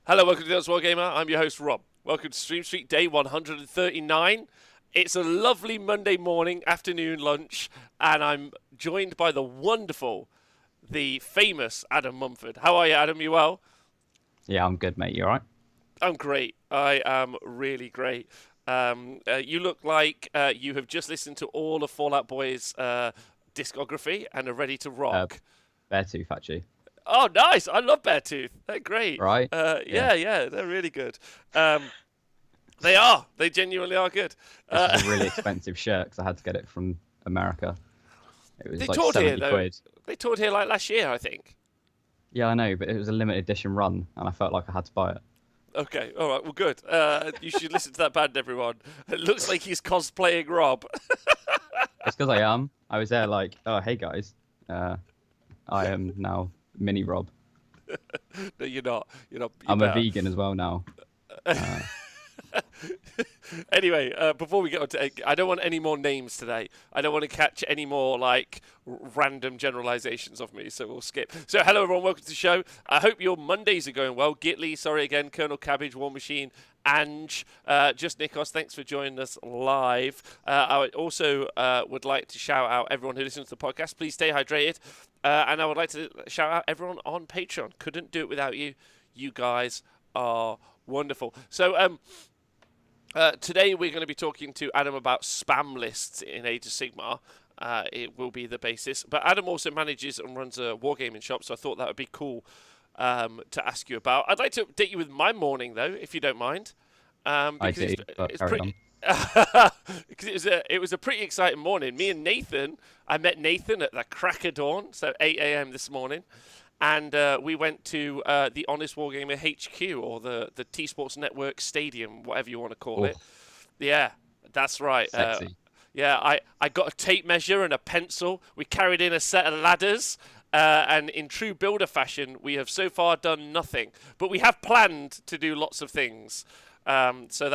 Hello, welcome to the Wargamer. I'm your host, Rob. Welcome to Stream Street Day 139. It's a lovely Monday morning, afternoon lunch, and I'm joined by the wonderful, the famous Adam Mumford. How are you, Adam? You well? Yeah, I'm good, mate. You alright? I'm great. I am really great. You look like you have just listened to all of Fallout Boy's discography and are ready to Uh, rock. Beartooth, actually. Oh, nice! I love Beartooth. They're great. Right? Yeah. Yeah, they're really good. They are. They genuinely are good. This is Uh, a really expensive shirt because I had to get it from America. It they was like toured here 70 though. quid. They toured here like last year, I think. Yeah, I know, but it was a limited edition run, and I felt like I had to buy it. Okay, all right, well, good. You should listen to that band, everyone. It looks like he's cosplaying Rob. It's because I am. I was there like, oh, hey guys, I am now Mini Rob. No, you're not. You're not. You're I'm a better. vegan as well now. Uh, Anyway, before we get on to, I don't want any more names today. I don't want to catch any more like random generalizations of me, so we'll skip. So, hello everyone, welcome to the show. I hope your Mondays are going well. Gitly, sorry again, Colonel Cabbage, War Machine, Ange, just Nikos, thanks for joining us live. I also would like to shout out everyone who listens to the podcast. Please stay hydrated, and I would like to shout out everyone on Patreon. Couldn't do it without you. You guys are wonderful. So, today we're going to be talking to Adam about spam lists in Age of Sigmar. It will be the basis. But Adam also manages and runs a wargaming shop, so I thought that would be cool to ask you about. I'd like to update you with my morning, though, if you don't mind. I Because do, but it's carry on. pretty... because it was a pretty exciting morning. Me and Nathan, I met Nathan at the crack of dawn, so 8 a.m. this morning. And we went to the Honest Wargamer HQ, or the T Sports Network Stadium, whatever you want to call Oh, it. Yeah, that's right. sexy. Yeah, I got a tape measure and a pencil. We carried in a set of ladders. And in true builder fashion, we have so far done nothing. But we have planned to do lots of things. So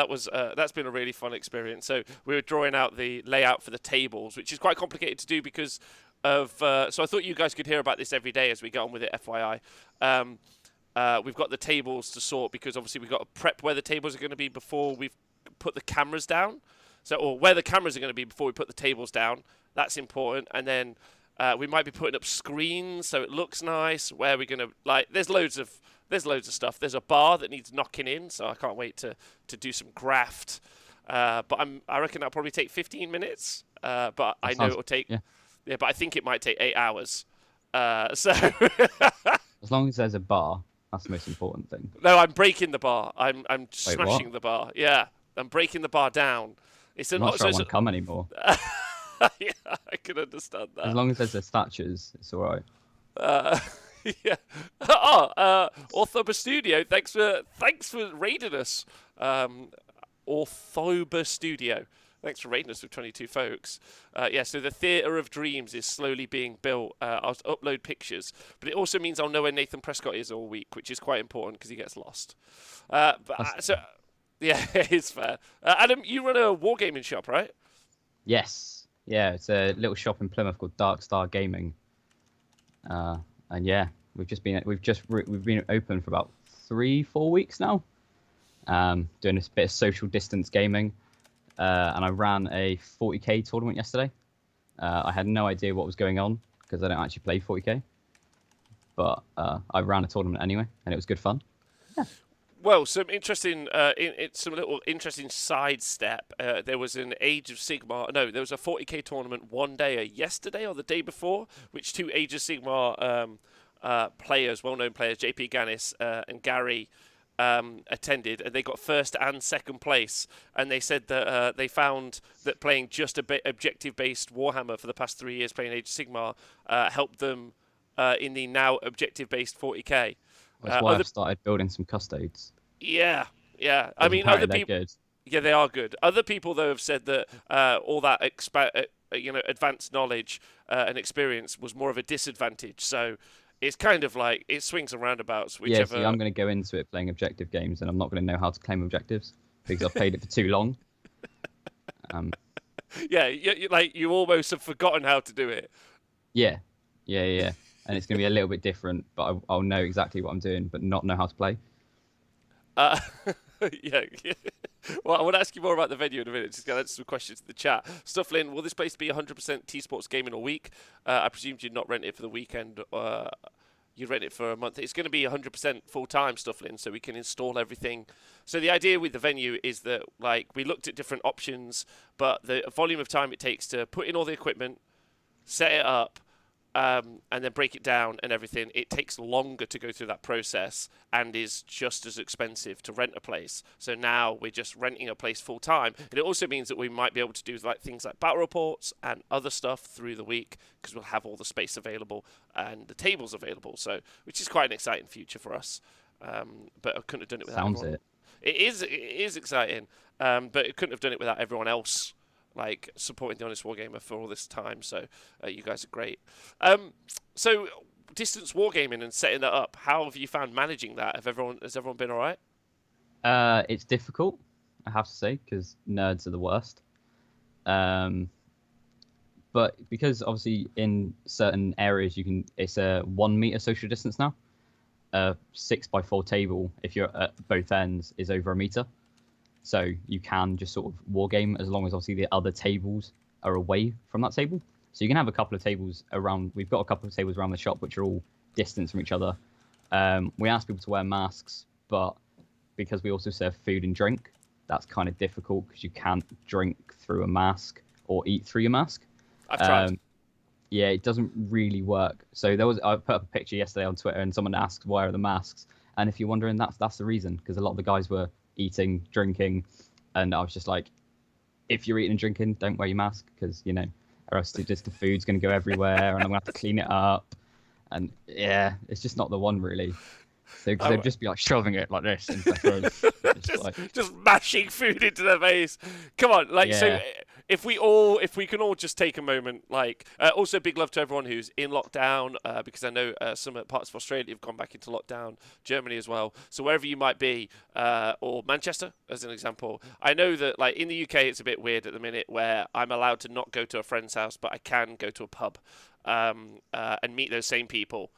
that's been a really fun experience. So we were drawing out the layout for the tables, which is quite complicated to do because of. So I thought you guys could hear about this every day as we get on with it. FYI, we've got the tables to sort because obviously we've got to prep where the tables are going to be before we've put the cameras down. So or where the cameras are going to be before we put the tables down. That's important, and then. We might be putting up screens so it looks nice. Where we're gonna there's loads of stuff. There's a bar that needs knocking in, so I can't wait to do some graft. But I reckon that'll probably take 15 minutes. But That I know sounds, it'll take yeah. but I think it might take 8 hours. So As long as there's a bar, that's the most important thing. no, I'm breaking the bar. I'm Wait, what? smashing the bar. Yeah, I'm breaking the bar down. It's I'm an not sure so I it's want to come anymore. yeah, I can understand As that. long as there's the statues, it's alright. Uh, yeah. Oh, Orthoba Studio. Thanks for raiding us. Orthoba Studio. Thanks for raiding us with 22 folks. Yeah, so the Theatre of Dreams is slowly being built. I'll upload pictures, but it also means I'll know where Nathan Prescott is all week, which is quite important because he gets lost. So, yeah, it's fair. Adam, you run a wargaming shop, right? Yes. Yeah, it's a little shop in Plymouth called Dark Star Gaming. And yeah, we've been open for about 3-4 weeks now. Doing a bit of social distance gaming. And I ran a 40k tournament yesterday. I had no idea what was going on because I don't actually play 40k. But I ran a tournament anyway, and it was good fun. Well, some interesting, some little interesting sidestep. There was an Age of Sigmar. No, there was a 40k tournament one day, yesterday or the day before, which two Age of Sigmar players, well-known players, JP Gannis and Gary, attended, and they got first and second place. And they said that they found that playing just a bit objective-based Warhammer for the past 3 years, playing Age of Sigmar, helped them in the now objective-based 40k. That's why I've started building some custodes. Yeah, yeah. I Because mean, apparently other they're people. good. Yeah, they are good. Other people, though, have said that all that advanced knowledge and experience was more of a disadvantage. So it's kind of like it swings and roundabouts. Yeah, Whichever. see, I'm going to go into it playing objective games, and I'm not going to know how to claim objectives because I've played it for too long. Yeah, you almost have forgotten how to do it. Yeah. And it's going to be a little bit different, but I'll know exactly what I'm doing, but not know how to play. Uh, yeah. Well, I want to ask you more about the venue in a minute. Just going to answer some questions in the chat. Stufflin, will this place be 100% T-Sports gaming all week? I presumed you'd not rent it for the weekend. You rent it for a month. It's going to be 100% full-time Stufflin, so we can install everything. So the idea with the venue is that, like, we looked at different options, but the volume of time it takes to put in all the equipment, set it up, and then break it down and everything, it takes longer to go through that process and is just as expensive to rent a place. So now we're just renting a place full time. And it also means that we might be able to do like things like battle reports and other stuff through the week because we'll have all the space available and the tables available. So, which is quite an exciting future for us. But I couldn't have done it without everyone. It is exciting, but it couldn't have done it without everyone else like supporting the Honest Wargamer for all this time. So you guys are great. So distance wargaming and setting that up, how have you found managing that? Has everyone been all right? It's difficult, I have to say, because nerds are the worst. But because obviously in certain areas it's a 1 meter social distance now. A 6x4 table, if you're at both ends, is over a meter. So you can just sort of wargame as long as obviously the other tables are away from that table. So you can have a couple of tables around. We've got a couple of tables around the shop which are all distance from each other. We ask people to wear masks, but because we also serve food and drink, that's kind of difficult because you can't drink through a mask or eat through your mask. I've tried. Yeah, it doesn't really work. So I put up a picture yesterday on Twitter and someone asked, why are the masks? And if you're wondering, that's the reason, because a lot of the guys were eating, drinking, and I was just like, if you're eating and drinking, don't wear your mask, because, or else the food's going to go everywhere and I'm going to have to clean it up. And yeah, it's just not the one, really. So because they'd just be like shoving it like this into their throat. just mashing food into their face. Come on, so if we can all just take a moment, also big love to everyone who's in lockdown, because I know some parts of Australia have gone back into lockdown, Germany as well. So wherever you might be, or Manchester as an example, I know that in the UK it's a bit weird at the minute where I'm allowed to not go to a friend's house, but I can go to a pub and meet those same people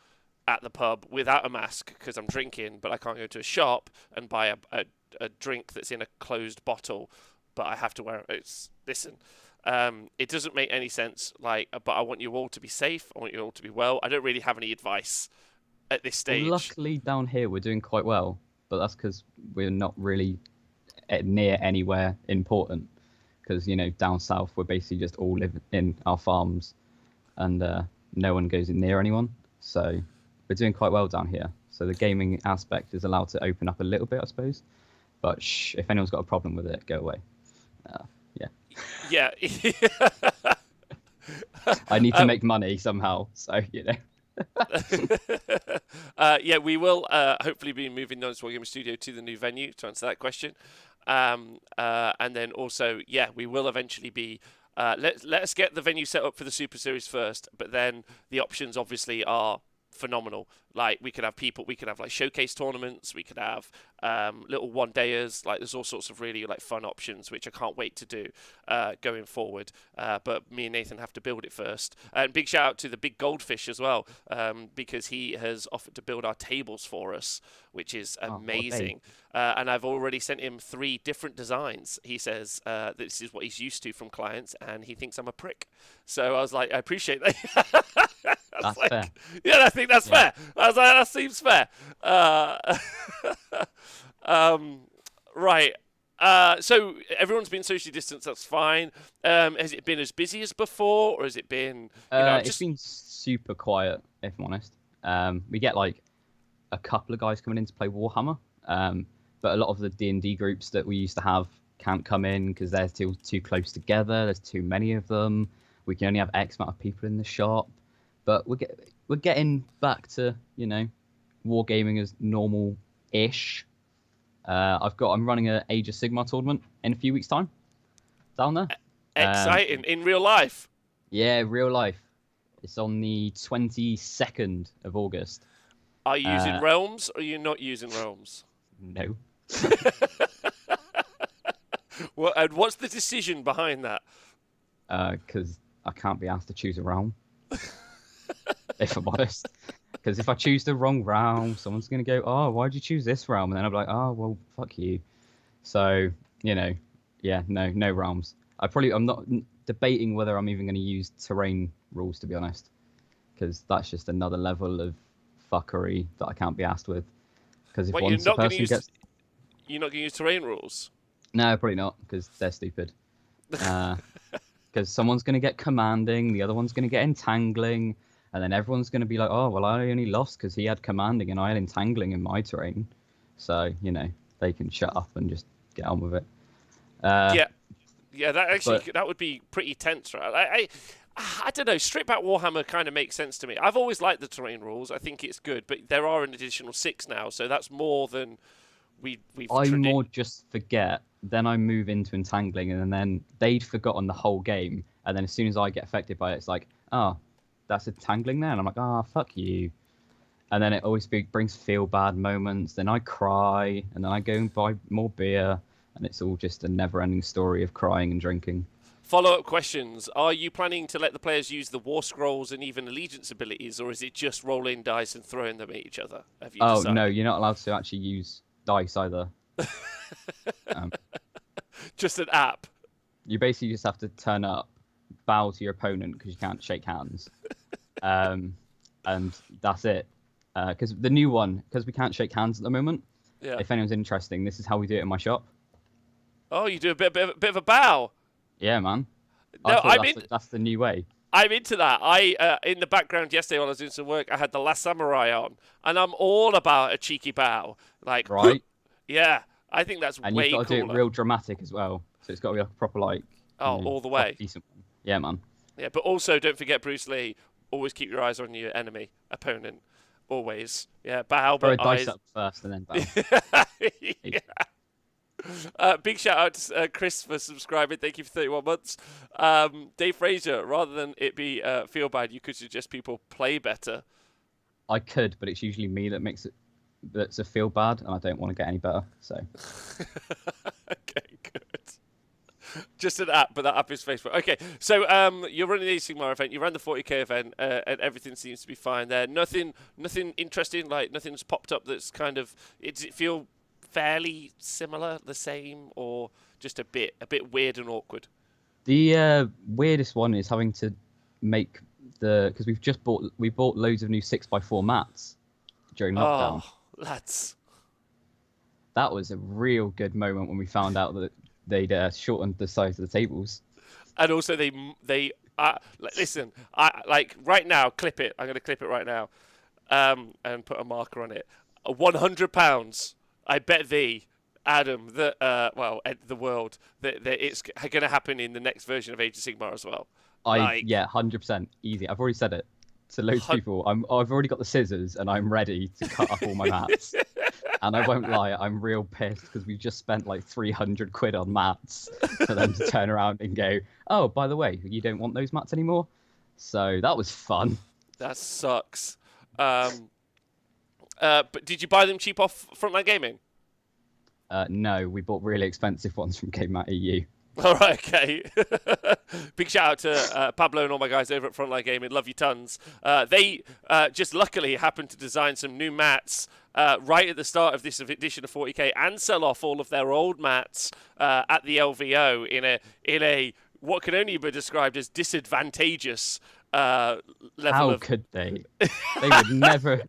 at the pub without a mask because I'm drinking, but I can't go to a shop and buy a drink that's in a closed bottle, but I have to wear it. Listen, it doesn't make any sense, but I want you all to be safe. I want you all to be well. I don't really have any advice at this stage. Well, luckily down here we're doing quite well, but that's because we're not really near anywhere important, because down south we're basically just all live in our farms and no one goes near anyone, so we're doing quite well down here. So the gaming aspect is allowed to open up a little bit, I suppose. But if anyone's got a problem with it, go away. Yeah. I need to make money somehow, so yeah, we will hopefully be moving the Honest Wargamer Studio to the new venue to answer that question. And then also, we will eventually be. Let us get the venue set up for the Super Series first, but then the options obviously are phenomenal. We could have showcase tournaments, we could have little one-dayers, there's all sorts of really fun options which I can't wait to do going forward, but me and Nathan have to build it first. And big shout out to the Big Goldfish as well, because he has offered to build our tables for us, which is amazing. And I've already sent him 3 different designs. He says that this is what he's used to from clients and he thinks I'm a prick, so I was like, I appreciate that. That's fair. Yeah, I think that's fair. I was like, that seems fair. Right. So everyone's been socially distanced. That's fine. Has it been as busy as before, or has it been? It's been super quiet, if I'm honest. We get a couple of guys coming in to play Warhammer, but a lot of the D&D groups that we used to have can't come in because they're still too close together. There's too many of them. We can only have X amount of people in the shop. But we're getting back to wargaming as normal-ish. I'm running an Age of Sigmar tournament in a few weeks' time down there. Exciting in real life. Yeah, real life. It's on the 22nd of August. Are you using realms or are you not using realms? No. Well, and what's the decision behind that? Because I can't be asked to choose a realm. If I'm honest. Because if I choose the wrong realm, someone's going to go, oh, why'd you choose this realm? And then I'll be like, oh, well, fuck you. So, yeah, no realms. I'm not debating whether I'm even going to use terrain rules, to be honest. Because that's just another level of fuckery that I can't be asked with. Because if Wait, one person gets... You're not going to use terrain rules? No, probably not, because they're stupid. Because someone's going to get commanding, the other one's going to get entangling, and then everyone's going to be like, oh, well, I only lost because he had commanding and I had entangling in my terrain. So, they can shut up and just get on with it. Yeah, that would be pretty tense, right? I don't know. Strip back Warhammer kind of makes sense to me. I've always liked the terrain rules. I think it's good, but there are an additional 6 now, so that's more than we've. More just forget. Then I move into entangling, and then they'd forgotten the whole game, and then as soon as I get affected by it, it's like, oh, that's entangling there, and I'm like, oh, fuck you. And then it always brings feel bad moments. Then I cry, and then I go and buy more beer, and it's all just a never-ending story of crying and drinking. Follow-up questions. Are you planning to let the players use the War Scrolls and even allegiance abilities, or is it just rolling dice and throwing them at each other? Have you decided? No, you're not allowed to actually use dice either. Just an app. You basically just have to turn up, bow to your opponent because you can't shake hands, and that's it. Because the new one, because we can't shake hands at the moment. Yeah. If anyone's interesting, this is how we do it in my shop. Oh, you do a bit of a bow. Yeah, man. No, That's the new way. I'm into that. I in the background yesterday while I was doing some work, I had the Last Samurai on, and I'm all about a cheeky bow. Like, right? Yeah, I think that's and way you've got to cooler. do it real dramatic as well. So it's got to be like a proper all the way. Decent one. Yeah, man. Yeah, but also don't forget Bruce Lee. Always keep your eyes on your enemy, opponent. Always. Yeah, bow, but Throw a dice eyes. up first and then bow. Yeah. Big shout out to Chris for subscribing. Thank you for 31 months. Dave Fraser, rather than it be feel bad, you could suggest people play better. I could, but it's usually me that makes it that's a feel bad, and I don't want to get any better. So. Okay, good. Just an app, but that app is Facebook. Okay, so you're running the Sigmar event. You ran the 40k event, and everything seems to be fine there. Nothing interesting. Like nothing's popped up that's kind of. Does it feel fairly similar, the same, or just a bit weird and awkward? The weirdest one is having to make because we bought loads of new 6x4 mats during lockdown. Oh, lads. That was a real good moment when we found out that they'd shortened the size of the tables. And also they listen. I like right now. Clip it. I'm going to clip it right now, and put a marker on it. £100. I bet thee, Adam, that the world that it's going to happen in the next version of Age of Sigmar as well. 100% easy. I've already said it to loads of people. I've already got the scissors and I'm ready to cut up all my mats. And I won't lie, I'm real pissed because we just spent like 300 quid on mats for them to turn around and go, oh, by the way, you don't want those mats anymore? So that was fun. That sucks. But did you buy them cheap off Frontline Gaming? No, we bought really expensive ones from Game Mat EU. All right, okay. Big shout out to Pablo and all my guys over at Frontline Gaming. Love you tons. They just luckily happened to design some new mats right at the start of this edition of 40k and sell off all of their old mats at the LVO in a what can only be described as disadvantageous level. How could they? They would never.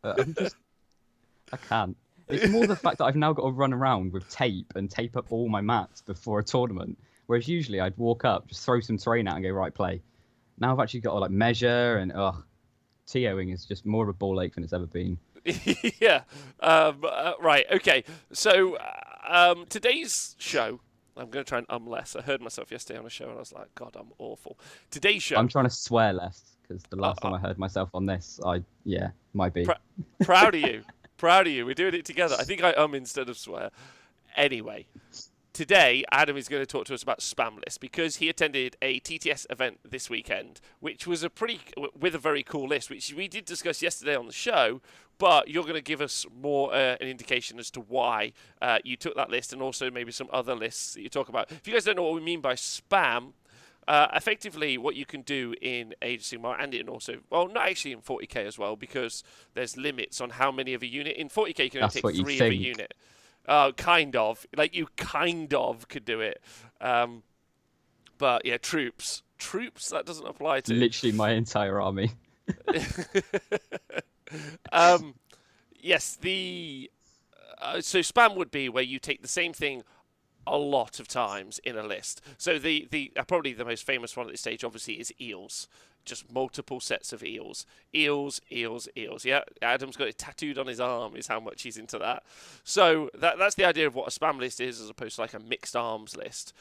I can't. It's more the fact that I've now got to run around with tape and tape up all my mats before a tournament. Whereas usually I'd walk up, just throw some terrain out and go, right, play. Now I've actually got to measure and TOing is just more of a ball ache than it's ever been. Yeah. Right, okay. So today's show, I'm going to try and less. I heard myself yesterday on a show and I was like, God, I'm awful. Today's show. I'm trying to swear less because the last time I heard myself on this, might be. Proud of you. Proud of you. We're doing it together. I think I instead of swear. Anyway, today Adam is going to talk to us about spam lists because he attended a TTS event this weekend, which was with a very cool list, which we did discuss yesterday on the show. But you're going to give us more an indication as to why you took that list and also maybe some other lists that you talk about. If you guys don't know what we mean by spam, Effectively, what you can do in Age of Sigmar and in also, well, not actually in 40k as well, because there's limits on how many of a unit. In 40k, you can only That's take what you 3 of a think. unit. Kind of. Like, you kind of could do it. But, yeah, troops. Troops, that doesn't apply to. Literally my entire army. Yes, the... so spam would be where you take the same thing a lot of times in a list. So the probably the most famous one at this stage, obviously, is eels. Just multiple sets of eels. Eels, eels, eels. Yeah, Adam's got it tattooed on his arm, is how much he's into that. So that's the idea of what a spam list is, as opposed to like a mixed arms list.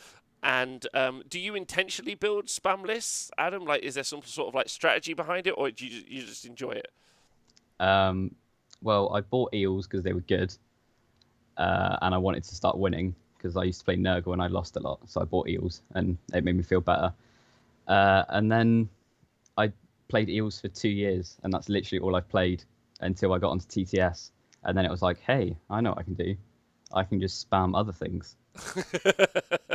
And do you intentionally build spam lists, Adam? Like, is there some sort of like strategy behind it, or do you just enjoy it? Well, I bought eels because they were good, and I wanted to start winning because I used to play Nurgle and I lost a lot, so I bought eels and it made me feel better. And then I played eels for 2 years, and that's literally all I've played until I got onto TTS. And then it was like, hey, I know what I can do. I can just spam other things.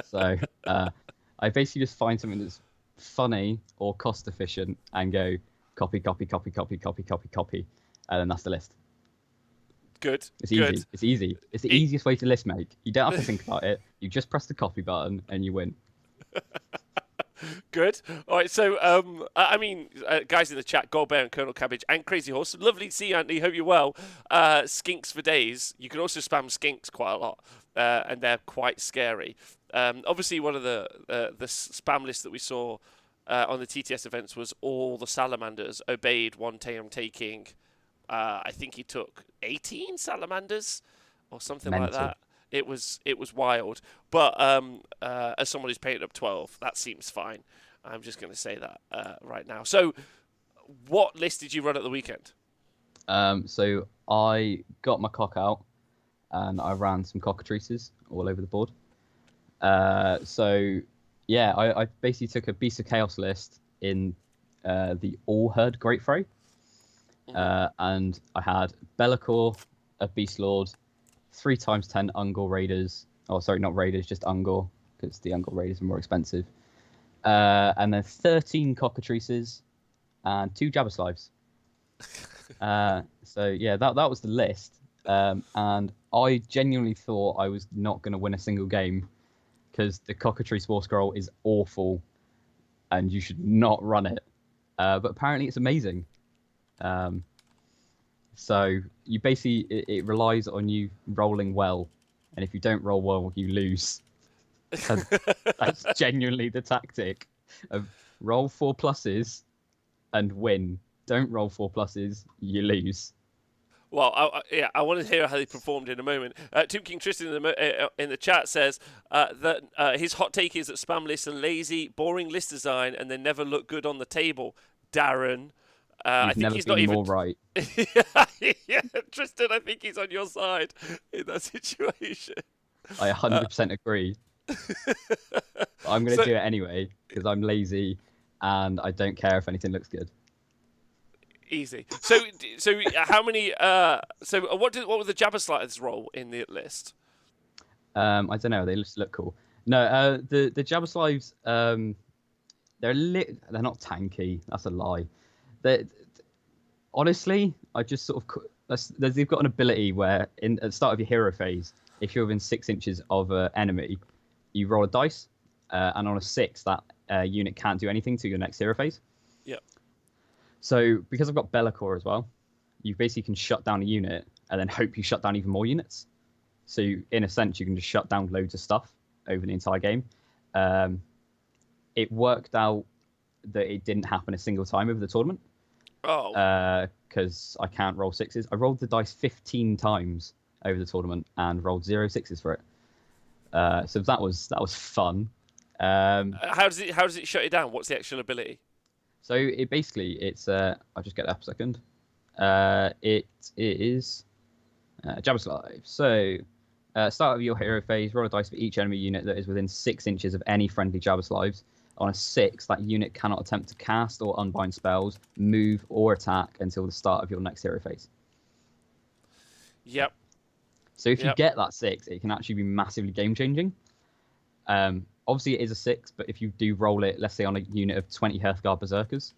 So I basically just find something that's funny or cost efficient and go copy, copy, copy, copy, copy, copy, copy, and then that's the list. Good. It's Good. easy. It's easy. It's the easiest way to list make. You don't have to think about it. You just press the copy button and you win. Good. All right. So, I mean, guys in the chat, Goldbear and Colonel Cabbage and Crazy Horse. Lovely to see you, Anthony. Hope you're well. Skinks for days. You can also spam skinks quite a lot, and they're quite scary. Obviously, one of the spam lists that we saw on the TTS events was all the salamanders obeyed one Tatum taking. I think he took 18 salamanders or something like Mental. that. It was wild. But as someone who's painted up 12, that seems fine. I'm just going to say that right now. So, what list did you run at the weekend? So I got my cock out and I ran some cockatrices all over the board. So yeah, I basically took a Beast of Chaos list in the All Herd Great Fray. And I had Be'lakor, a Beast Lord, 3x10 Ungor Raiders. Oh, sorry, not Raiders, just Ungor, because the Ungor Raiders are more expensive. And then 13 cockatrices and 2 Jabberslaves. So yeah, that was the list. And I genuinely thought I was not going to win a single game because the Cockatrice War Scroll is awful and you should not run it. But apparently it's amazing. So you basically, it relies on you rolling well. And if you don't roll well, you lose. And that's genuinely the tactic of roll 4 pluses and win. Don't roll 4 pluses, you lose. Well, I want to hear how they performed in a moment. Tomb King Tristan in the chat says that his hot take is that spam lists are lazy, boring list design, and they never look good on the table. Darren, I think never he's been not even more right. yeah, Tristan, I think he's on your side in that situation. I 100% agree. I'm going to do it anyway because I'm lazy and I don't care if anything looks good. Easy. So how many? What were the Jabberslaves role in the list? I don't know. They just look cool. No, the Jabberslaves, they're not tanky. That's a lie. Honestly, I just sort of they've got an ability where at the start of your hero phase, if you're within 6 inches of an enemy, you roll a dice, and on a 6, that unit can't do anything to your next hero phase. Yep. So because I've got Be'lakor as well, you basically can shut down a unit and then hope you shut down even more units. So in a sense, you can just shut down loads of stuff over the entire game. It worked out that it didn't happen a single time over the tournament. Oh. Because I can't roll 6s. I rolled the dice 15 times over the tournament and rolled 0 6s for it. So that was fun. How does it shut it down? What's the actual ability? So it's I'll just get it up a second. It is Jabberslav. So start of your hero phase, roll a dice for each enemy unit that is within 6 inches of any friendly Jabberslavs. On a 6, that unit cannot attempt to cast or unbind spells, move, or attack until the start of your next hero phase. Yep. So if you get that 6, it can actually be massively game-changing. obviously it is a 6, but if you do roll it, let's say on a unit of 20 Hearthguard Berserkers,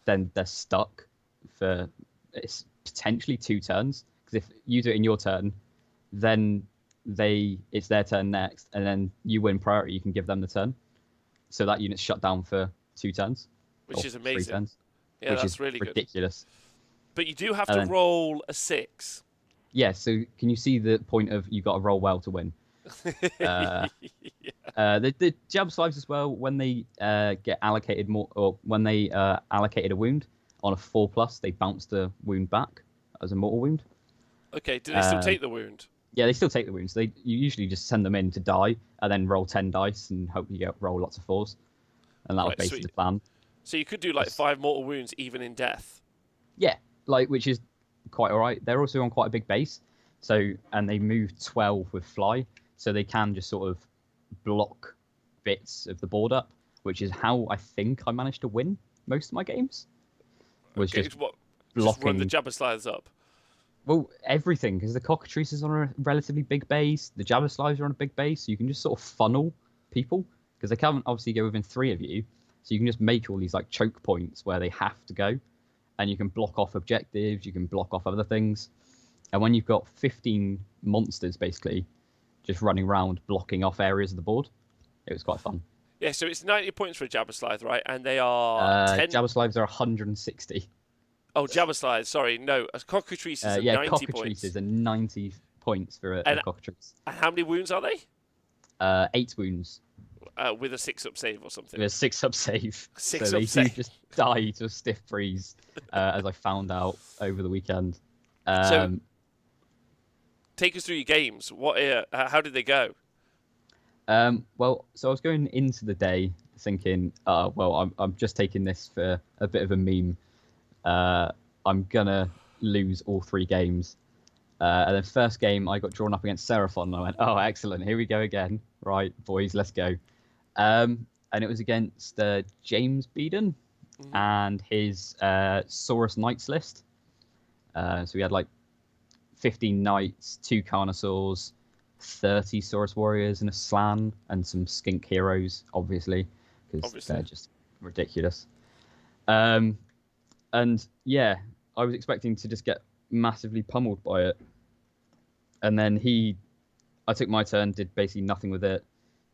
then they're stuck for it's potentially 2 turns. Because if you do it in your turn, then it's their turn next, and then you win priority, you can give them the turn. So that unit's shut down for 2 turns. Which is 3 amazing. turns, Yeah, which that's is really good. ridiculous. But you do have And to then- roll a 6. Yeah, so can you see the point of you got to roll well to win? The jab slives as well, when they get allocated more, or when they allocated a wound on a 4+, they bounce the wound back as a mortal wound. Okay, do they still take the wound? Yeah, they still take the wounds. You usually just send them in to die, and then roll 10 dice and hope you roll lots of 4s. And that was Right, basically sweet. the plan. So you could do like 5 mortal wounds even in death. Yeah, which is quite all right. They're also on quite a big base, and they move 12 with fly, so they can just sort of block bits of the board up, which is how I think I managed to win most of my games. Was Okay, just just blocking. run the jabber sliders up. Well, everything, because the cockatrice is on a relatively big base, the jabber slives are on a big base, so you can just sort of funnel people, because they can't obviously go within 3 of you, so you can just make all these like choke points where they have to go, and you can block off objectives, you can block off other things, and when you've got 15 monsters basically just running around blocking off areas of the board, it was quite fun. Yeah, so it's 90 points for a jabber slide, right? And they are 10. Jabber slives are 160. Oh, jabber slides. Sorry, no. A cockatrice is 90 points. Cockatrices are 90 points for a cockatrice. And how many wounds are they? 8 wounds. With a 6-up save or something. With a 6-up save. 6-up so they save. do just die to a stiff freeze, as I found out over the weekend. So, take us through your games. How did they go? Well, so I was going into the day thinking, I'm just taking this for a bit of a meme. I'm gonna lose all 3 games. And then first game, I got drawn up against Seraphon, and I went, oh, excellent, here we go again. Right, boys, let's go. And it was against James Beeden and his Saurus Knights list. So we had like 15 Knights, 2 Carnosaurs, 30 Saurus Warriors, and a Slan, and some Skink Heroes, obviously, because they're just ridiculous. And yeah, I was expecting to just get massively pummeled by it. And then I took my turn, did basically nothing with it.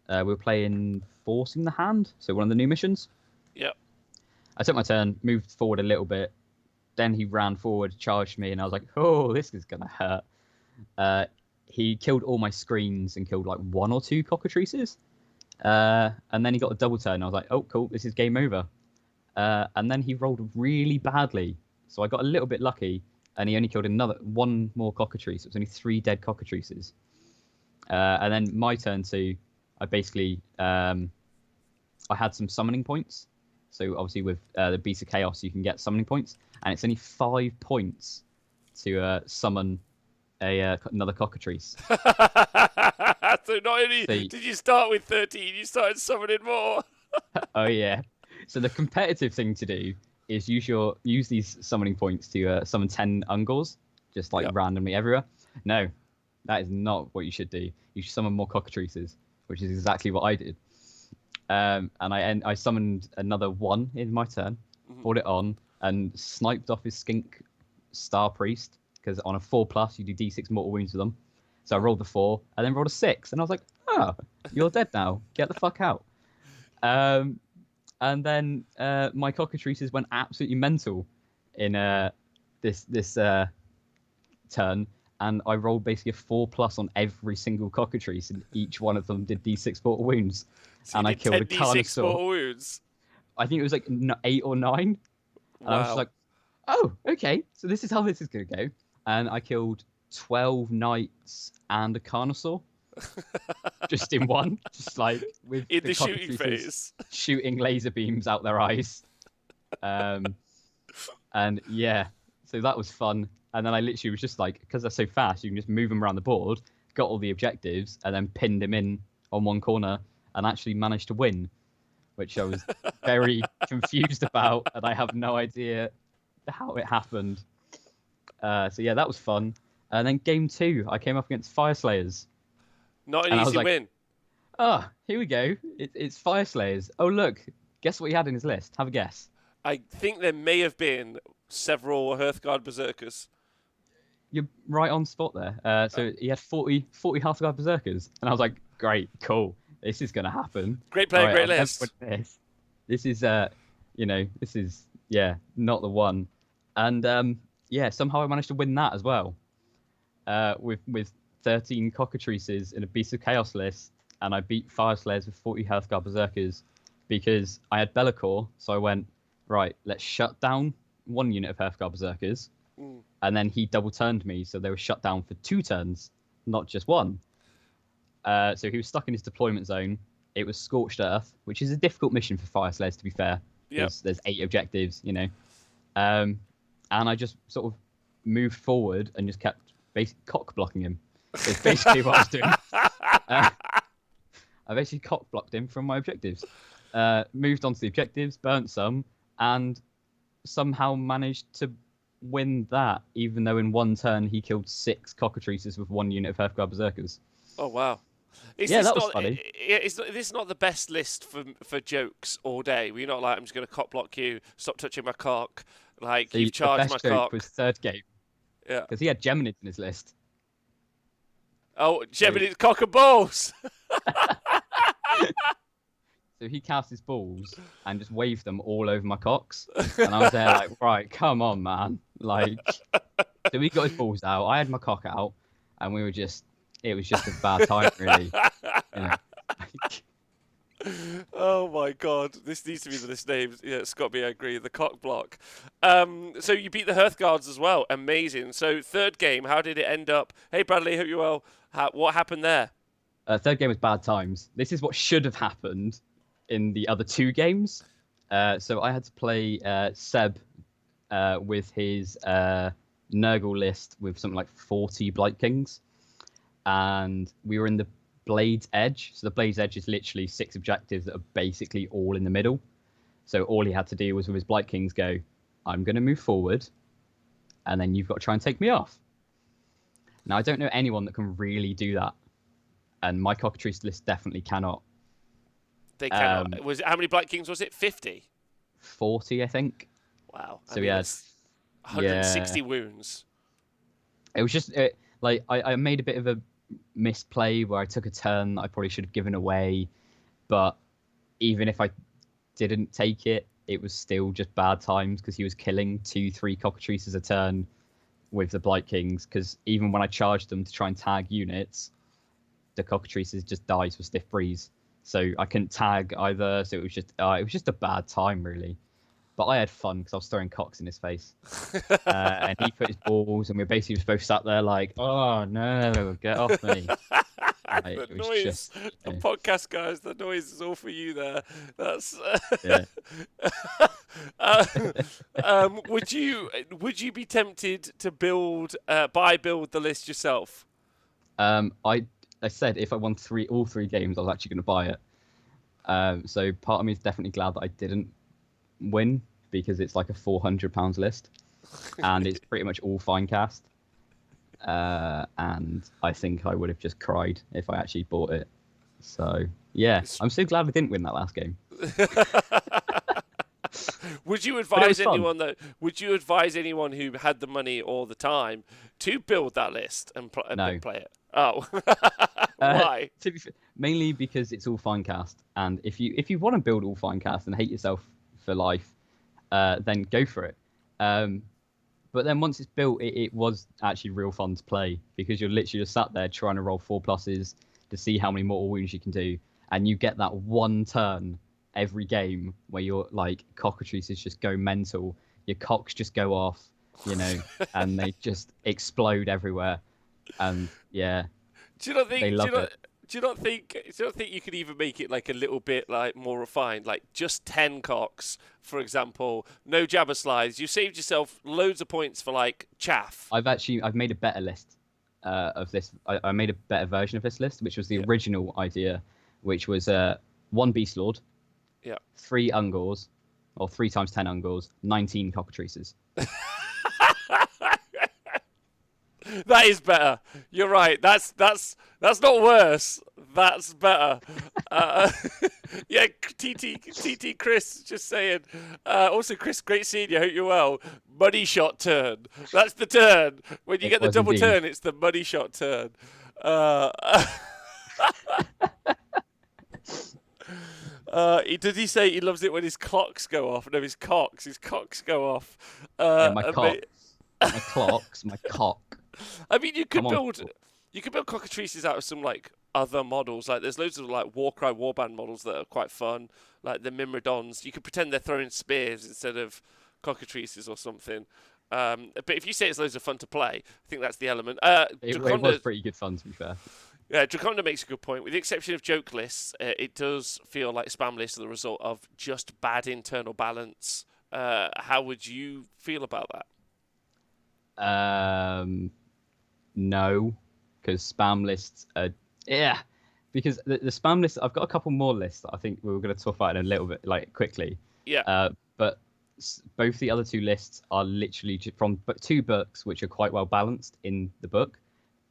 We were playing Forcing the Hand, so one of the new missions. Yep. I took my turn, moved forward a little bit. Then he ran forward, charged me, and I was like, oh, this is going to hurt. He killed all my screens and killed like 1 or 2 cockatrices. And then he got a double turn. I was like, oh, cool, this is game over. And then he rolled really badly. So I got a little bit lucky, and he only killed 1 more cockatrice. It was only 3 dead cockatrices. And then my turn 2, I basically I had some summoning points. So obviously with the Beast of Chaos, you can get summoning points, and it's only 5 points to summon another cockatrice. So not only did you start with 13, you started summoning more. Oh yeah. So the competitive thing to do is use these summoning points to summon 10 Ungors, just like randomly everywhere. No, that is not what you should do. You should summon more cockatrices, which is exactly what I did. And I summoned another 1 in my turn, brought it on, and sniped off his Skink Star Priest, because on a 4+, you do D6 mortal wounds to them. So I rolled the 4, and then rolled a 6, and I was like, oh, you're dead now. Get the fuck out. And then my cockatrices went absolutely mental in this turn, and I rolled basically a 4+ on every single cockatrice, and each one of them did D6 mortal wounds. So and I killed a D6 mortal Carnosaur. wounds. I think it was like 8 or 9. And I was just like, oh, okay, so this is how this is going to go. And I killed 12 Knights and a Carnosaur. Just in one. Just like with in the shooting phase. Shooting laser beams out their eyes. And yeah, so that was fun. And then I literally was just like, because they're so fast, you can just move them around the board, got all the objectives, and then pinned him in on one corner and actually managed to win, which I was very confused about, and I have no idea how it happened. So yeah, that was fun. And then game 2, I came up against Fire Slayers. Not an easy win. Oh, here we go. It's Fire Slayers. Oh, look. Guess what he had in his list? Have a guess. I think there may have been several Hearthguard Berserkers. You're right on spot there. So he had 40 Hearthguard Berserkers. And I was like, great, cool. This is going to happen. Great All player, right, great I'll never list. win this. This is, this is, yeah, not the one. And, yeah, somehow I managed to win that as well. With 13 Cockatrices in a Beast of Chaos list. And I beat Fire Slayers with 40 Hearthguard Berserkers because I had Be'lakor. So I went, right, let's shut down one unit of Hearthguard Berserkers. And then he double turned me, so they were shut down for 2 turns, not just one. So he was stuck in his deployment zone. It was Scorched Earth, which is a difficult mission for Fire Slayers, to be fair. Yep. There's 8 objectives, And I just sort of moved forward and just kept basically cock blocking him. It's basically what I was doing. I basically cock blocked him from my objectives. Moved on to the objectives, burnt some, and somehow managed to win that, even though in one turn he killed 6 Cockatrices with 1 unit of Hearthguard Berserkers. Oh wow! That was funny. This is not the best list for jokes all day. We're not like, I'm just going to cock block you, stop touching my cock, like you've charged my the best joke cock. was third game. Yeah. Because he had Geminids in his list. Oh, Gemini's cock and balls. So he cast his balls and just waved them all over my cocks. And I was there like, right, come on, man. Like, so he got his balls out. I had my cock out. And it was just a bad time, really. Oh my god, this needs to be the list names. Yeah, Scott B, I agree. The cock block. So you beat the Hearthguards as well. Amazing. So third game, how did it end up? Hey Bradley, hope you're well. What happened there? Third game was bad times. This is what should have happened in the other 2 games. So I had to play Seb with his Nurgle list with something like 40 Blight Kings. And we were in the Blade's Edge. So the Blade's Edge is literally 6 objectives that are basically all in the middle. So all he had to do was with his Blight Kings go, I'm going to move forward, and then you've got to try and take me off. Now, I don't know anyone that can really do that. And my Cockatrice list definitely cannot. They cannot. How many Blight Kings was it? 50? 40, I think. Wow. So he had 160 wounds. It was just I made a bit of a misplay where I took a turn that I probably should have given away, but even if I didn't take it, it was still just bad times because he was killing 2-3 Cockatrices a turn with the Blight Kings. Because even when I charged them to try and tag units, the Cockatrices just died to a stiff breeze, so I couldn't tag either. So it was just a bad time, really. But I had fun because I was throwing cocks in his face. And he put his balls, and we basically just both sat there like, oh, no, get off me. The noise. The podcast, guys, the noise is all for you there. That's... Yeah. Would you be tempted to build the list yourself? I said if I won all three games, I was actually going to buy it. So part of me is definitely glad that I didn't win, because it's like a £400 list and it's pretty much all fine cast, and I think I would have just cried if I actually bought it. So yeah, I'm so glad we didn't win that last game. Would you advise anyone who had the money all the time to build that list and play it? Oh. Why? Mainly because it's all fine cast, and if you want to build all fine cast and hate yourself for life, then go for it. But then once it's built, it was actually real fun to play, because you're literally just sat there trying to roll 4+ to see how many mortal wounds you can do, and you get that one turn every game where you're like, cockatrices just go mental, your cocks just go off, and they just explode everywhere. And yeah, do you not think? They love it. Do you not think you could even make it like a little bit like more refined, like just 10 cocks, for example, no jabber slides? You saved yourself loads of points for like chaff. I've made a better list of this. I made a better version of this list, which was the original idea, which was 1 Beast Lord, 3 Ungors, or 3 times 10 Ungors, 19 Cockatrices. That is better. You're right. That's not worse. That's better. Uh, yeah, TT Chris just saying. Also, Chris, great seeing you. Hope you're well. Money shot turn. That's the turn. When you It get the was double indeed. turn, it's the money shot turn. Uh, does he say he loves it when his clocks go off? No, his cocks. His cocks go off. Yeah, my Ama- cock, not my clocks, my cock. I mean, you Come could on. build cockatrices out of some like other models. Like there's loads of like Warcry Warband models that are quite fun. Like the Mimrodons. You could pretend they're throwing spears instead of cockatrices or something. But if you say it's loads of fun to play, I think that's the element. It was pretty good fun, to be fair. Yeah, Draconda makes a good point. With the exception of joke lists, it does feel like spam lists are the result of just bad internal balance. How would you feel about that? No, because spam lists are yeah. Because the spam list, I've got a couple more lists that I think we were going to talk about in a little bit, like quickly. Yeah. But both the other two lists are literally from two books which are quite well balanced in the book,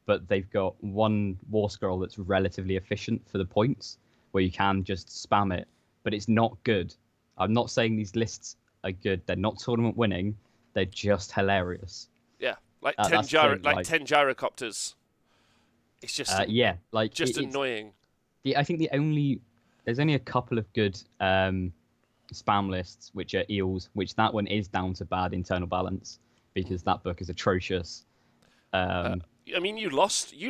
but they've got one war scroll that's relatively efficient for the points, where you can just spam it, but it's not good. I'm not saying these lists are good. They're not tournament winning. They're just hilarious. Yeah. Like That's the thing, 10 gyrocopters. It's just yeah, like just annoying. I think there's only a couple of good spam lists, which are eels, which that one is down to bad internal balance because that book is atrocious. I mean, you lost to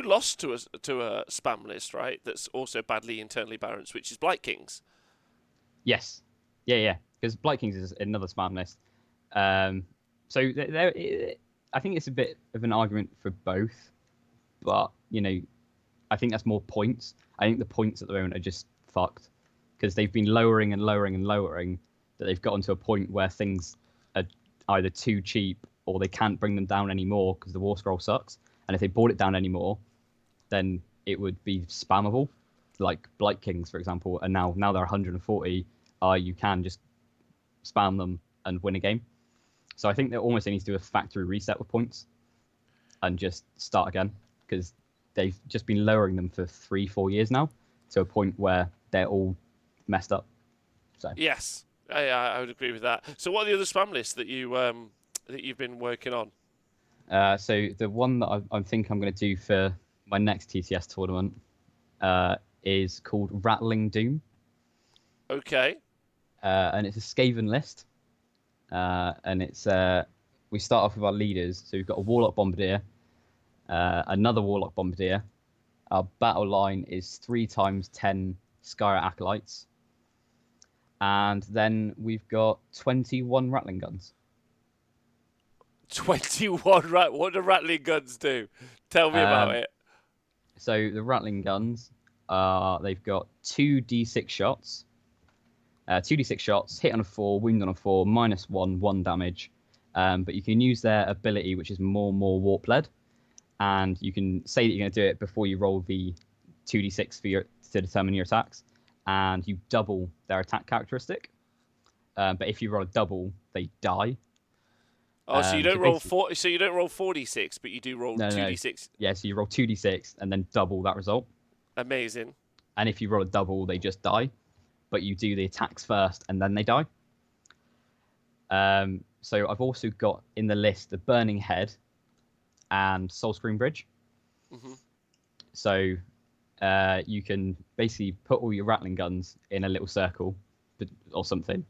a spam list, right? That's also badly internally balanced, which is Blight Kings. Yes, yeah, because Blight Kings is another spam list. So there, I think it's a bit of an argument for both, but I think that's more points. I think the points at the moment are just fucked because they've been lowering and lowering and lowering, that they've gotten to a point where things are either too cheap or they can't bring them down anymore because the war scroll sucks. And if they brought it down anymore, then it would be spammable. Like Blight Kings, for example, and now they're 140. You can just spam them and win a game. So I think there almost needs to do a factory reset with points and just start again, because they've just been lowering them for 3-4 years now to a point where they're all messed up. So yes, I would agree with that. So what are the other spam lists that you've been working on? So the one that I think I'm going to do for my next TTS tournament is called Rattling Doom. Okay. And it's a Skaven list. And it's we start off with our leaders. So we've got a Warlock Bombardier, another Warlock Bombardier. Our battle line is 3x10 Skyra Acolytes. And then we've got 21 Rattling Guns. 21, right? What do Rattling Guns do? Tell me about it. So the Rattling Guns, they've got 2d6 shots. 2d6 shots, hit on a 4, wound on a 4, -1, 1 damage. But you can use their ability, which is more warp led. And you can say that you're going to do it before you roll the 2d6 to determine your attacks. And you double their attack characteristic. But if you roll a double, they die. Oh, so you don't roll 4. So you don't roll 4d6, but you do roll 2d6. Yeah, so you roll 2d6 and then double that result. Amazing. And if you roll a double, they just die. But you do the attacks first and then they die. So I've also got in the list the Burning Head and Soulscream Bridge. Mm-hmm. So you can basically put all your Rattling Guns in a little circle or something.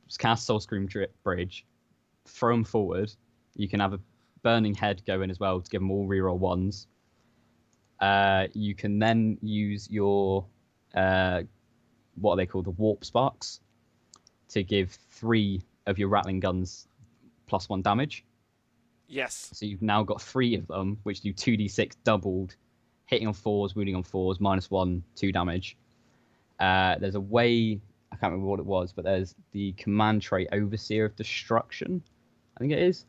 Just cast Soulscream Bridge, throw them forward. You can have a Burning Head go in as well to give them all reroll 1s. You can then use your what are they called? The Warp Sparks to give 3 of your Rattling Guns +1 damage. Yes. So you've now got 3 of them, which do 2d6 doubled, hitting on 4s, wounding on 4s, -1, 2 damage. There's a way, I can't remember what it was, but there's the command trait Overseer of Destruction, I think it is,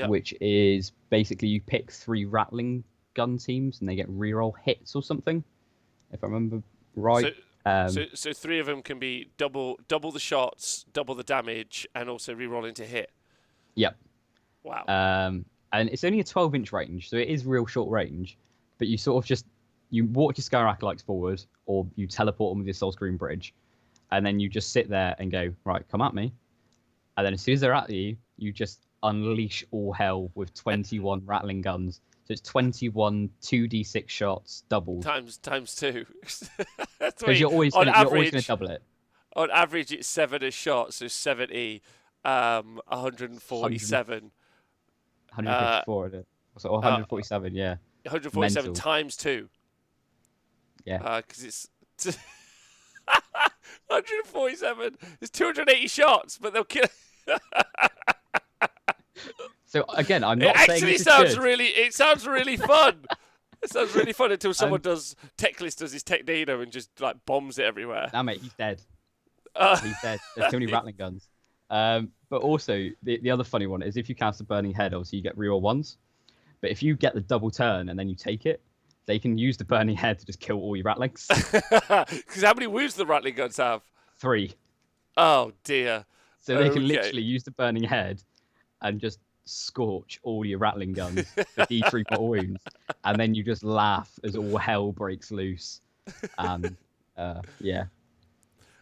which is basically you pick 3 Rattling Gun teams and they get reroll hits or something, if I remember right. So 3 of them can be double the shots, double the damage, and also reroll into hit. Yep. Wow. And it's only a 12-inch range, so it is real short range. But you sort of just you walk your Sky Acolytes forward, or you teleport them with your Soul Screen Bridge, and then you just sit there and go, right, come at me. And then as soon as they're at you, you just unleash all hell with 21 Rattling Guns. So it's 21 2d6 shots doubled. Times 2. Because you're always going to double it. On average, it's 7 a shot, so 70, 147. 154, isn't it? So 147, yeah. 147 Mental. times 2. Yeah. Because it's 147. It's 280 shots, but they'll kill. So again, I'm not saying it sounds really fun. It sounds really fun until someone Techlist does his Tech Dino and just like bombs it everywhere. Nah, mate, he's dead. He's dead. There's too many Rattling Guns. But also, the other funny one is if you cast a Burning Head, obviously you get reroll ones. But if you get the double turn and then you take it, they can use the Burning Head to just kill all your Rattlings. Because how many wounds do the Rattling Guns have? 3. Oh, dear. So they can literally use the Burning Head and just scorch all your Rattling Guns for D3 mortal wounds. And then you just laugh as all hell breaks loose. And, yeah.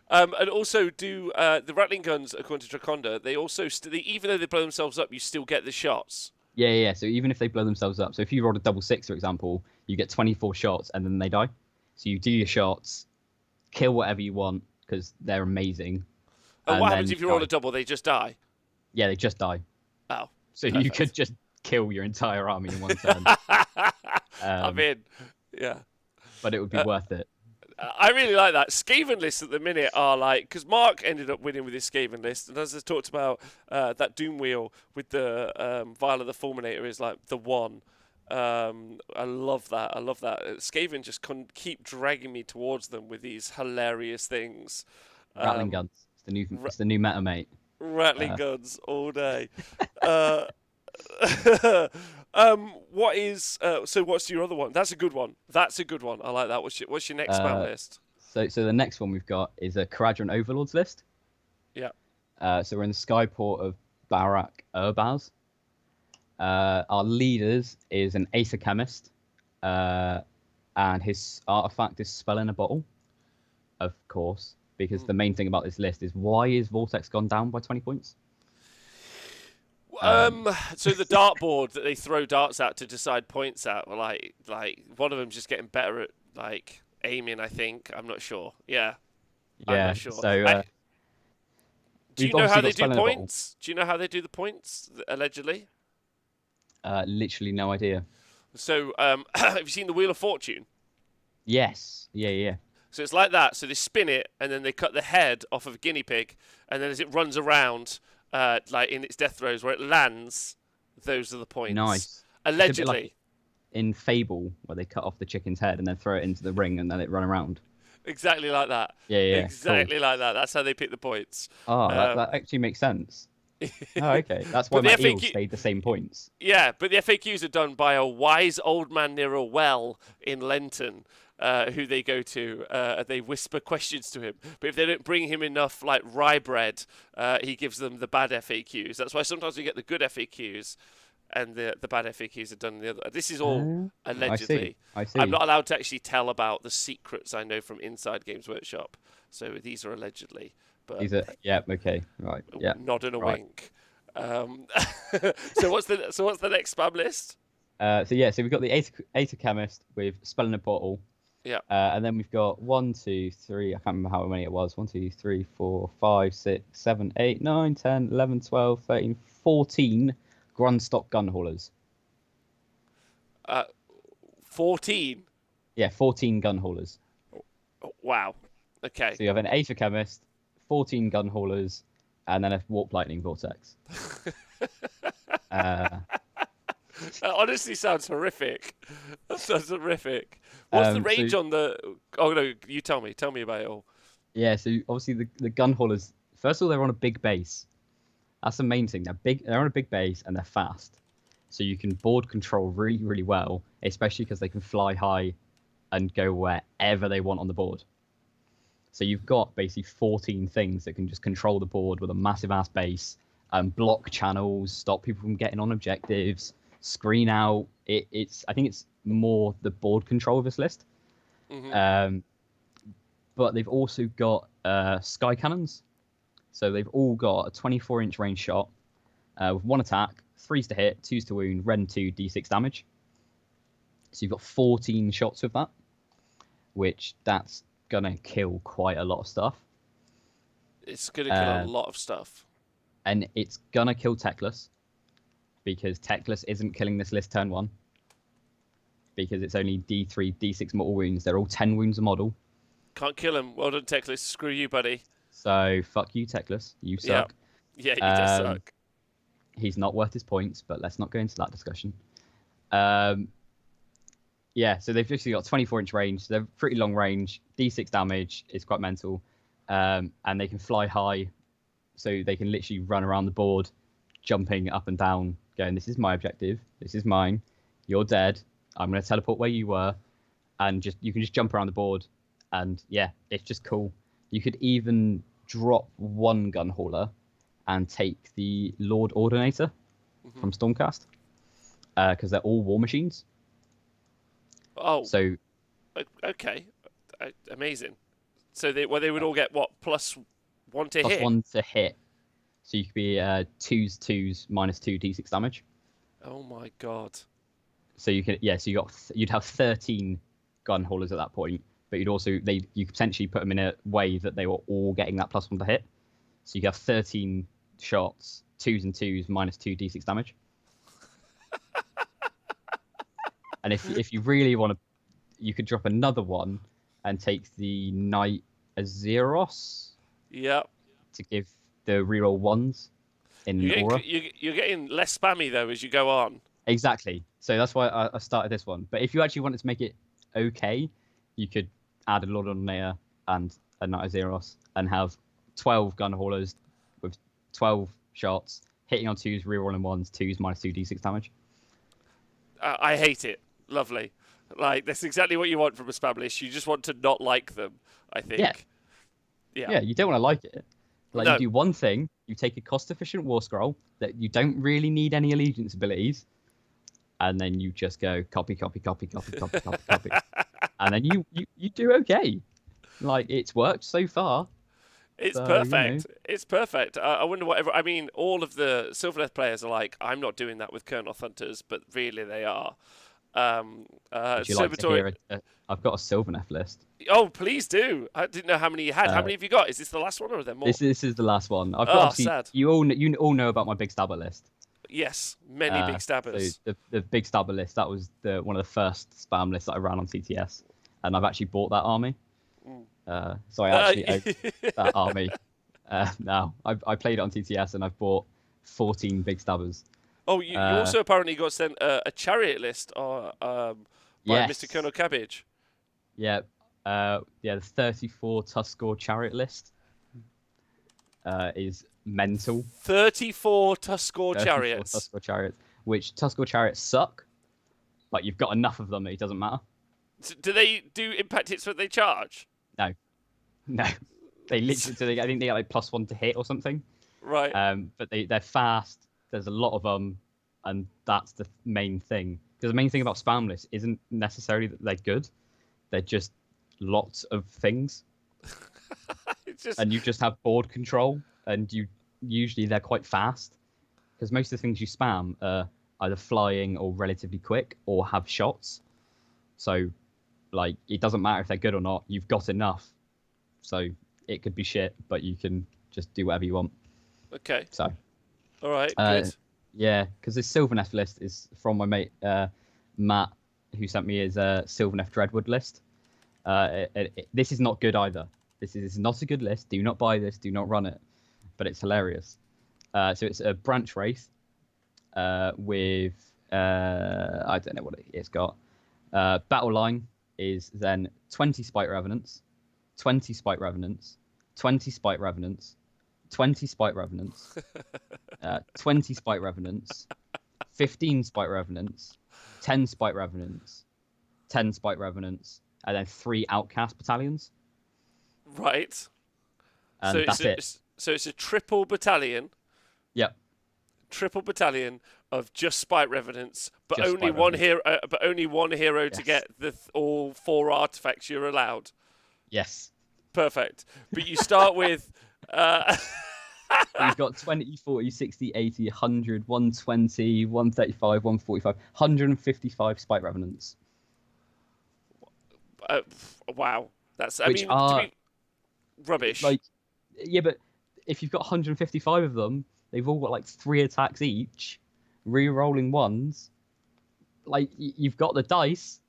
And also, do the Rattling Guns, according to Draconda, they also, even though they blow themselves up, you still get the shots. Yeah. So even if they blow themselves up, so if you roll a double 6, for example, you get 24 shots and then they die. So you do your shots, kill whatever you want because they're amazing. And what happens if you roll a double? They just die. Yeah, they just die. Oh, so perfect. You could just kill your entire army in one turn. I'm in. Yeah, but it would be worth it. I really like that. Skaven lists at the minute are like, because Mark ended up winning with his Skaven list, and as I talked about, that Doom wheel with the Vial of the Fulminator is like the one. I love that. Skaven just keep dragging me towards them with these hilarious things. Rattling Guns. It's the new meta, mate. Rattling Guns all day. What's your other one? That's a good one. I like that. What's your next spam list? So the next one we've got is a Caradron Overlords list. Yeah. So we're in the Skyport of Barak Urbaz. Our leaders is an Aether Chemist, and his artifact is Spell in a Bottle, of course, because the main thing about this list is why is Vortex gone down by 20 points? So the dartboard that they throw darts at to decide points at, like one of them's just getting better at like aiming. I think I'm not sure. Yeah, I'm not sure. So do you know how they do points? Do you know how they do the points allegedly? Literally no idea. So have you seen the Wheel of Fortune? Yes. Yeah. So it's like that. So they spin it and then they cut the head off of a guinea pig, and then as it runs around. Like in its death throes, where it lands, those are the points. Nice. Allegedly. Like in Fable, where they cut off the chicken's head and then throw it into the ring and then it run around. Exactly like that. Yeah. Exactly like that. That's how they pick the points. Oh, that actually makes sense. Oh, okay. That's why my eels stayed the same points. Yeah, but the FAQs are done by a wise old man near a well in Lenton. Who they go to, they whisper questions to him. But if they don't bring him enough like rye bread, he gives them the bad FAQs. That's why sometimes we get the good FAQs, and the bad FAQs are done in the other. This is all allegedly. I see. I'm not allowed to actually tell about the secrets I know from inside Games Workshop. So these are allegedly. But these are okay, right, yeah. Nod and a wink. So what's the next spam list? So we've got the Aether Chemist with Spell in a Bottle. Yeah. And then we've got 1, 2, 3, I can't remember how many it was. 1, 2, 3, 4, 5, 6, 7, 8, 9, 10, 11, 12, 13, 14 Grundstock gun haulers. 14? Yeah, 14 gun haulers. Oh, wow. Okay. So you have an Aether Chemist, 14 gun haulers, and then a Warp Lightning Vortex. That honestly sounds horrific. That sounds horrific. What's the range on the... Oh, no, you tell me. Tell me about it all. Yeah, so obviously the gun haulers... First of all, they're on a big base. That's the main thing. They're on a big base, and they're fast. So you can board control really, really well, especially because they can fly high and go wherever they want on the board. So you've got basically 14 things that can just control the board with a massive-ass base, block channels, stop people from getting on objectives... Screen out. I think it's more the board control of this list. But they've also got sky cannons. So they've all got a 24-inch range shot with 1 attack, 3s to hit, 2s to wound, rend 2, d6 damage. So you've got 14 shots with that, which that's going to kill quite a lot of stuff. It's going to kill a lot of stuff. And it's going to kill Techless, because Techless isn't killing this list turn 1. Because it's only d3, d6 mortal wounds. They're all 10 wounds a model. Can't kill him. Well done, Techless. Screw you, buddy. So fuck you, Techless. You suck. Yeah, he does suck. He's not worth his points, but let's not go into that discussion. Yeah, so they've basically got 24-inch range. They're pretty long range. D6 damage is quite mental. And they can fly high, so they can literally run around the board, jumping up and down, going, this is my objective. This is mine. You're dead. I'm going to teleport where you were. And you can just jump around the board. And yeah, it's just cool. You could even drop 1 gun hauler and take the Lord Ordinator from Stormcast, because they're all war machines. Oh, so okay, amazing. So they would all get what, +1 to hit? +1 to hit. So you could be 2s, -2 d6 damage. Oh my god. So you could you'd have 13 gun haulers at that point, but you could potentially put them in a way that they were all getting that +1 to hit. So you have 13 shots, 2s and 2s, -2 d6 damage. And if you really want to, you could drop another one and take the Knight Azeros. Yep. To give the reroll 1s in aura. You're getting less spammy though as you go on. Exactly. So that's why I started this one. But if you actually wanted to make it okay, you could add a Lord Ordinator and a Knight Azeros and have 12 gun haulers with 12 shots, hitting on 2s, rerolling 1s, 2s, -2 d6 damage. I hate it. Lovely. Like, that's exactly what you want from a spam list. You just want to not like them, I think. Yeah, you don't want to like it. Like, No. You do one thing, you take a cost-efficient war scroll that you don't really need any allegiance abilities, and then you just go copy. And then you do okay. Like, it's worked so far. It's perfect. It's perfect. I wonder whatever. I mean, all of the Sylvaneth players are like, I'm not doing that with Kurnoth Hunters, but really they are. Would you like to hear I've got a Sylvaneth list. Oh, please do. I didn't know how many you had. How many have you got? Is this the last one, or are there more? This is the last one. I've got sad. You all know about my big stabber list. Yes, many big stabbers. So the big stabber list, that was one of the first spam lists that I ran on TTS, and I've actually bought that army. So I actually own that army now. I played it on TTS, and I've bought 14 big stabbers. Oh, you also apparently got sent a chariot list by Mr. Colonel Cabbage. Yeah, the 34 Tuskor chariot list is mental. 34 Tuskor chariots. 34 Tuskor chariots, which Tuskor chariots suck, but you've got enough of them that it doesn't matter. So do they do impact hits when they charge? No. They literally, I think they get like +1 to hit or something. Right. But they're fast. There's a lot of them, and that's the main thing. Because the main thing about spam lists isn't necessarily that they're good. They're just lots of things. And you just have board control, and usually they're quite fast. Because most of the things you spam are either flying or relatively quick or have shots. So, like, it doesn't matter if they're good or not. You've got enough. So it could be shit, but you can just do whatever you want. Okay. So. All right, good. Yeah, because this Sylvaneth list is from my mate Matt, who sent me his Sylvaneth Dreadwood list. This is not good either. This is not a good list. Do not buy this. Do not run it. But it's hilarious. So it's a branch wraith with I don't know what it's got. Battle line is then 20 Spite Revenants, 20 Spite Revenants, 20 Spite Revenants, 20 Spite Revenants, 20 Spite Revenants, 15 Spite Revenants, 10 Spite Revenants, 10 Spite Revenants, and then 3 Outcast battalions. Right. And that's it. So it's a triple battalion. Yep. triple battalion of just Spite Revenants, but Just only Spite one Revenants. hero. But only one hero to Yes. get all 4 artifacts you're allowed. Yes. Perfect. But you start with. We've got 20, 40, 60, 80, 100, 120, 135, 145, 155 Spite Revenants. Wow, that's. I Which mean, to are, be rubbish. like, yeah, but if you've got 155 of them, they've all got like 3 attacks each, re-rolling ones. Like, you've got the dice.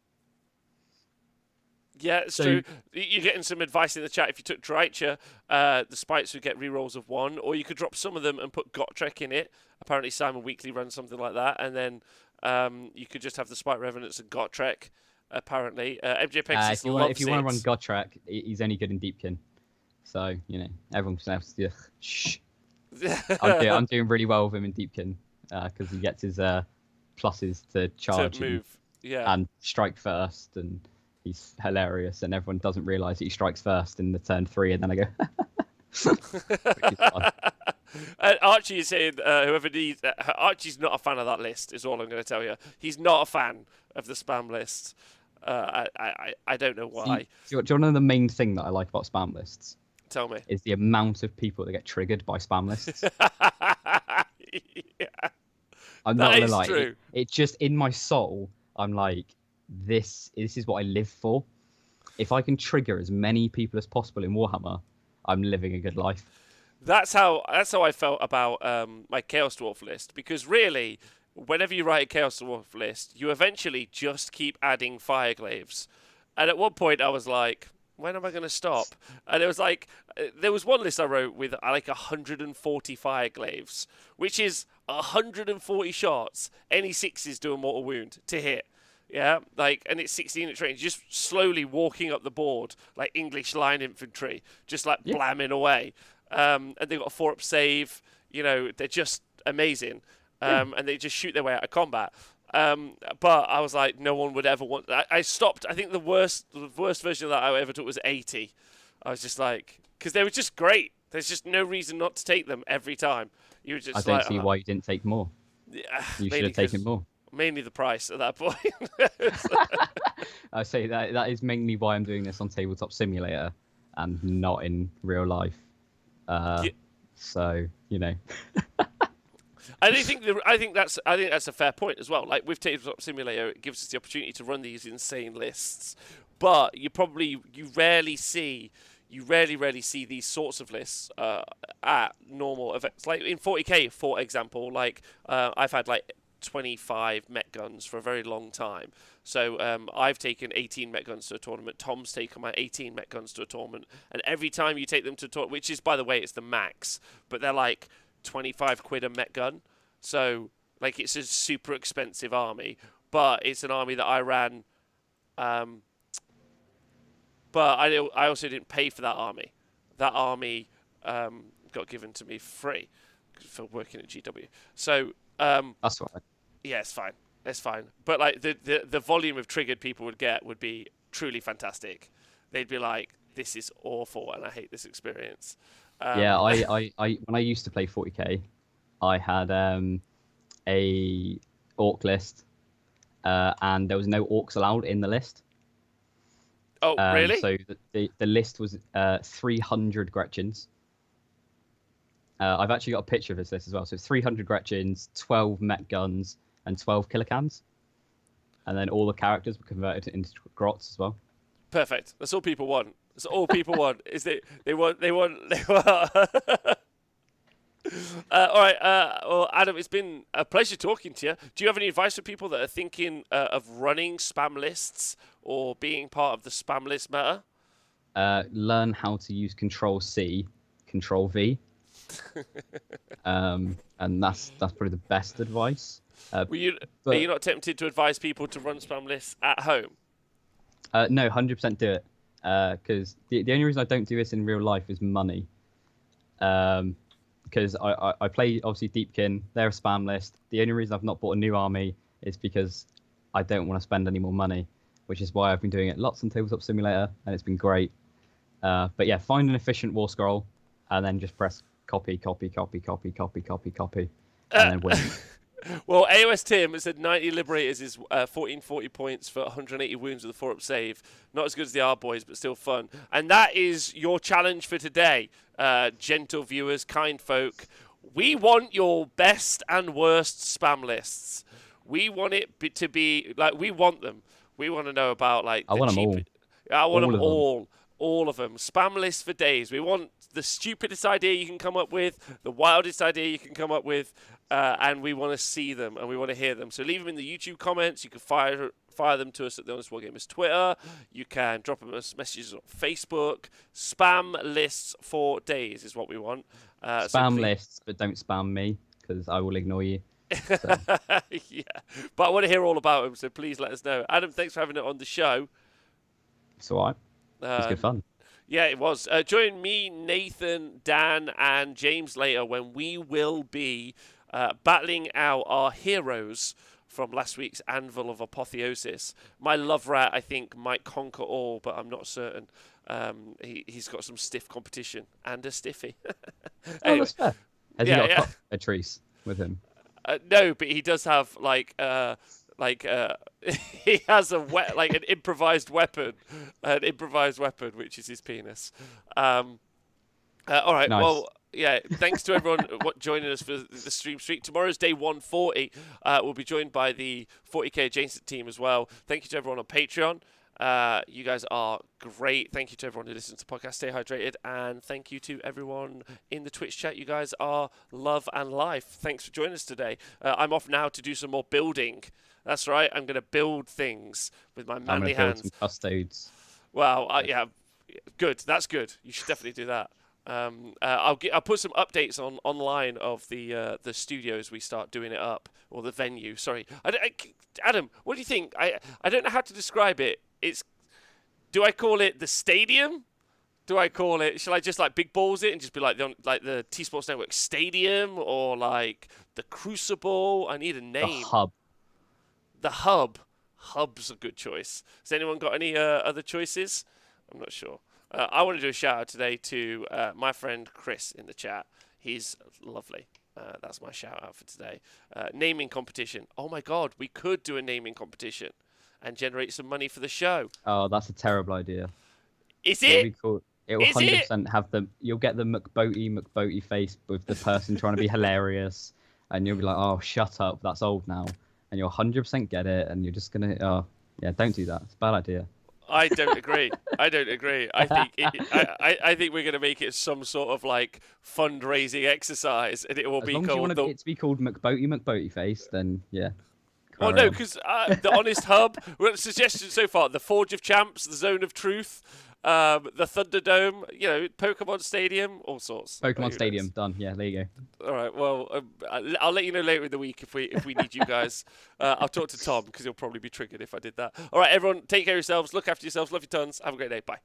Yeah, it's So, true. You're getting some advice in the chat. If you took Dreicher, the Spites would get rerolls of 1, or you could drop some of them and put Gotrek in it. Apparently, Simon Weekly runs something like that, and then you could just have the Spite Revenants and Gotrek. Apparently, MJ Pexis loves if you want to run it. Gotrek, he's only good in Deepkin. So, everyone can have to. Shh. I'm doing really well with him in Deepkin because he gets his pluses to charge to move. and strike first, and he's hilarious. And everyone doesn't realise that he strikes first in the turn 3, and then I go. Which is fun. Archie is saying whoever needs Archie's not a fan of that list. Is all I'm going to tell you. He's not a fan of the spam list. I don't know why. Do you want to know the main thing that I like about spam lists? Tell me. Is the amount of people that get triggered by spam lists. Yeah. I'm not That gonna is lie. true. It just in my soul, I'm like, this is what I live for. If I can trigger as many people as possible in Warhammer, I'm living a good life. That's how I felt about my Chaos Dwarf list, because really, whenever you write a Chaos Dwarf list, you eventually just keep adding Fireglaves. And at one point, I was like, when am I going to stop? And it was like, there was one list I wrote with like 140 Fireglaves, which is 140 shots. Any 6s do a mortal wound to hit. Yeah, and it's 16-inch range. Just slowly walking up the board like English line infantry, just like blamming away. And they've got a 4-up save. They're just amazing. And they just shoot their way out of combat. But I was like, no one would ever want. I stopped. I think the worst version of that I ever took was 80. I was just like, because they were just great. There's just no reason not to take them every time. You were just I don't see why you didn't take more. Yeah, You should have taken more. Mainly the price at that point. I say that is mainly why I'm doing this on Tabletop Simulator and not in real life. So I think that's a fair point as well. Like with Tabletop Simulator, it gives us the opportunity to run these insane lists, but you rarely see these sorts of lists at normal events. Like in 40k, for example, I've had 25 Met Guns for a very long time. So I've taken 18 Met Guns to a tournament. Tom's taken my 18 Met Guns to a tournament. And every time you take them to a tournament, which is, by the way, it's the max, but they're like 25 quid a Met Gun. So, it's a super expensive army. But it's an army that I ran. But I also didn't pay for that army. That army got given to me free for working at GW. So... that's all right. Yeah, it's fine. It's fine. But the volume of triggered people would be truly fantastic. They'd be like, "This is awful, and I hate this experience." Yeah, I when I used to play 40k, I had a orc list, and there was no orcs allowed in the list. Oh, really? So the list was 300 Gretchens. I've actually got a picture of this list as well. So it's 300 Gretchens, 12 Met Guns, and 12 Killicans. And then all the characters were converted into grots as well. Perfect. That's all people want. That's all people want. Is they want. All right. Well, Adam, it's been a pleasure talking to you. Do you have any advice for people that are thinking of running spam lists or being part of the spam list meta? Learn how to use Control C, Control V. And that's probably the best advice. Are you not tempted to advise people to run spam lists at home? No, 100% do it. Because the only reason I don't do this in real life is money. Because I play obviously Deepkin, they're a spam list. The only reason I've not bought a new army is because I don't want to spend any more money, which is why I've been doing it lots on Tabletop Simulator, and it's been great. But yeah, find an efficient war scroll, and then just press copy, copy, copy, copy, copy, copy, copy, and then win. Well, AOS Tim said 90 Liberators is 1440 points for 180 wounds with a 4-up save. Not as good as the R boys, but still fun. And that is your challenge for today, gentle viewers, kind folk. We want your best and worst spam lists. We want it to be like we want them. We want to know about like I want them all. I want All them of them. all of them. Spam lists for days. We want the stupidest idea you can come up with, the wildest idea you can come up with, and we want to see them and we want to hear them. So leave them in the YouTube comments. You can fire them to us at the Honest Wargamer's Twitter. You can drop them as messages on Facebook. Spam lists for days is what we want. Spam lists, but don't spam me because I will ignore you. So. Yeah, but I want to hear all about them, so please let us know. Adam, thanks for having it on the show. It's all right. It's good fun. Yeah, it was. Join me, Nathan, Dan, and James later when we will be battling out our heroes from last week's Anvil of Apotheosis. My love rat, I think, might conquer all, but I'm not certain. He's got some stiff competition and a stiffy. Anyway, that's fair. Has he got a Treese with him? No, but he does have he has an improvised weapon, which is his penis. All right, nice. well, yeah. Thanks to everyone joining us for the stream streak. Tomorrow's day 140. We'll be joined by the 40k adjacent team as well. Thank you to everyone on Patreon. You guys are great. Thank you to everyone who listens to the podcast. Stay hydrated, and thank you to everyone in the Twitch chat. You guys are love and life. Thanks for joining us today. I'm off now to do some more building. That's right. I'm going to build things with my manly hands. Build some custodes. Well, yeah, good. That's good. You should definitely do that. I'll put some updates online of the studio as we start doing it up, or the venue. Sorry, Adam. What do you think? I don't know how to describe it. Do I call it the stadium? Do I call it? Shall I just like big balls it and just be like the T Sports Network Stadium, or like the Crucible? I need a name. The hub. The hub. Hub's a good choice. Has anyone got any other choices? I'm not sure. I want to do a shout out today to my friend Chris in the chat. He's lovely. That's my shout out for today. Naming competition. Oh my God, we could do a naming competition and generate some money for the show. Oh, that's a terrible idea. Is it? Cool. It will 100% have the. You'll get the McBoaty face with the person trying to be hilarious, and you'll be like, "Oh, shut up, that's old now," and you'll 100% get it, and you're just gonna. Oh, yeah, don't do that. It's a bad idea. I don't agree. I don't agree. I think I think we're going to make it some sort of like fundraising exercise, and it will be called. As long as you want it to be called McBoaty face, then yeah. Well, no, because the Honest Hub. We've got suggestions so far: the Forge of Champs, the Zone of Truth, the Thunderdome. You know, Pokemon Stadium, all sorts. Pokemon Stadium done. Yeah, there you go. All right. Well, I'll let you know later in the week if we need you guys. I'll talk to Tom because he'll probably be triggered if I did that. All right, everyone, take care of yourselves. Look after yourselves. Love you tons. Have a great day. Bye.